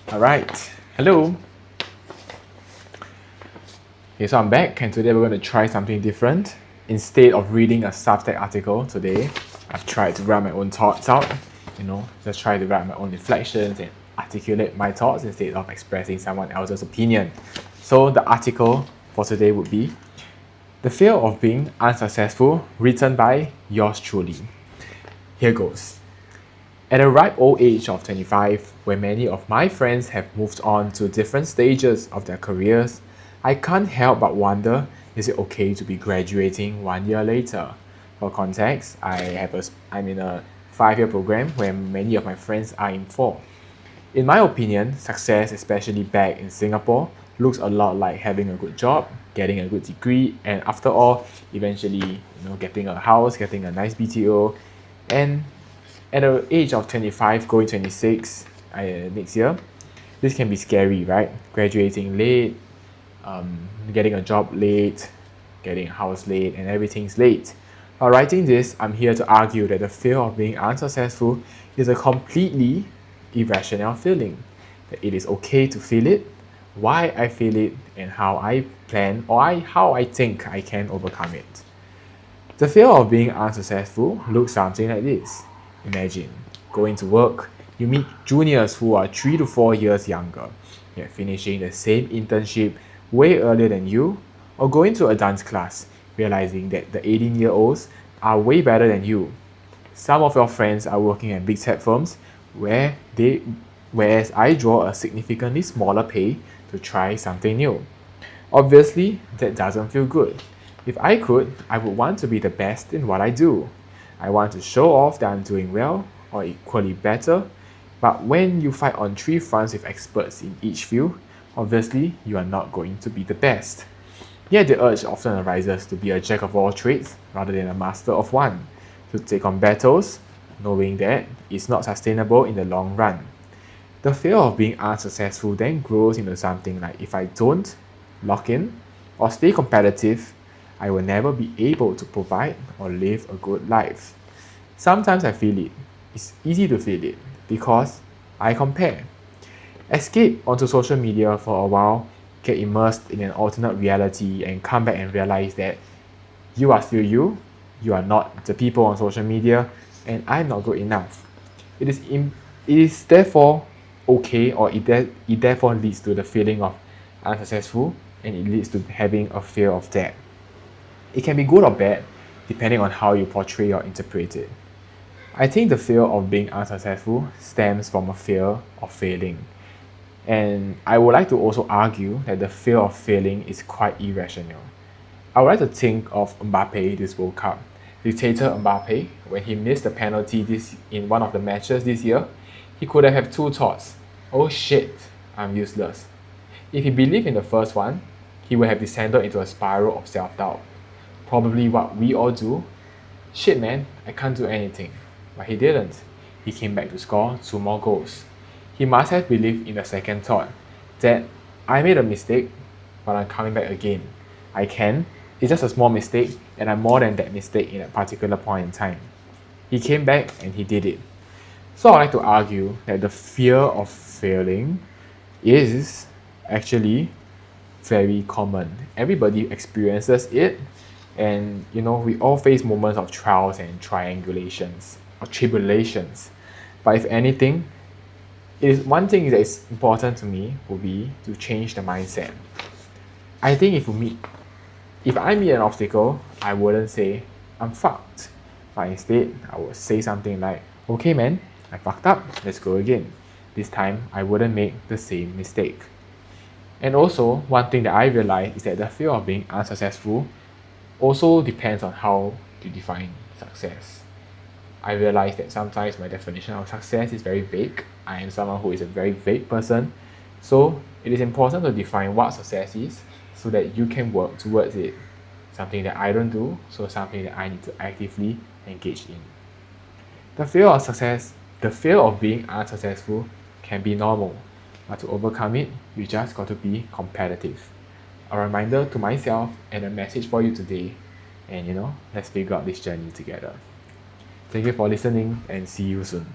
All right, hello. Okay, so I'm back, and today we're going to try something different. Instead of reading a Substack article today, I've tried to write my own thoughts out. Just try to write my own reflections and articulate my thoughts instead of expressing someone else's opinion. So the article for today would be "The Fear of Being Unsuccessful," written by yours truly. Here goes. At a ripe old age of 25, where many of my friends have moved on to different stages of their careers, I can't help but wonder, is it okay to be graduating 1 year later? For context, I'm in a 5 year program where many of my friends are in 4. In my opinion, success, especially back in Singapore, looks a lot like having a good job, getting a good degree, and after all, eventually, getting a house, getting a nice BTO, and at the age of 25, going 26 next year, this can be scary, right? Graduating late, getting a job late, getting a house late, and everything's late. While writing this, I'm here to argue that the fear of being unsuccessful is a completely irrational feeling. That it is okay to feel it, why I feel it, and how I plan or how I think I can overcome it. The fear of being unsuccessful looks something like this. Imagine going to work, you meet juniors who are 3 to 4 years younger, yet finishing the same internship way earlier than you, or going to a dance class, realizing that the 18-year-olds are way better than you. Some of your friends are working at big tech firms whereas I draw a significantly smaller pay to try something new. Obviously, that doesn't feel good. If I could, I would want to be the best in what I do. I want to show off that I'm doing well or equally better, but when you fight on 3 fronts with experts in each field, obviously you are not going to be the best. Yet the urge often arises to be a jack of all trades rather than a master of one, to take on battles, knowing that it's not sustainable in the long run. The fear of being unsuccessful then grows into something like, if I don't lock in or stay competitive, I will never be able to provide or live a good life. Sometimes I feel it. It's easy to feel it because I compare. Escape onto social media for a while, get immersed in an alternate reality, and come back and realize that you are still you are not the people on social media, and I'm not good enough. It is therefore okay, or it therefore leads to the feeling of unsuccessful, and it leads to having a fear of that. It can be good or bad, depending on how you portray or interpret it. I think the fear of being unsuccessful stems from a fear of failing. And I would like to also argue that the fear of failing is quite irrational. I would like to think of Mbappe this World Cup. Dictator Mbappe, when he missed the penalty in one of the matches this year, he could have had 2 thoughts. Oh shit, I'm useless. If he believed in the first one, he would have descended into a spiral of self-doubt. Probably what we all do. Shit man, I can't do anything. But he didn't. He came back to score 2 more goals. He must have believed in the second thought, that I made a mistake, but I'm coming back again. I can. It's just a small mistake, and I'm more than that mistake in a particular point in time. He came back and he did it. So I like to argue that the fear of failing is actually very common. Everybody experiences it, and we all face moments of trials and triangulations or tribulations. But if anything, it is one thing that is important to me will be to change the mindset. I think if I meet an obstacle, I wouldn't say I'm fucked, but instead I would say something like, okay man, I fucked up, let's go again. This time I wouldn't make the same mistake. And also, one thing that I realized is that the fear of being unsuccessful also depends on how you define success. I realized that sometimes my definition of success is very vague. I am someone who is a very vague person. So it is important to define what success is so that you can work towards it. Something that I don't do, so something that I need to actively engage in. The fear of being unsuccessful can be normal, but to overcome it, you just got to be competitive. A reminder to myself and a message for you today. And let's figure out this journey together. Thank you for listening and see you soon.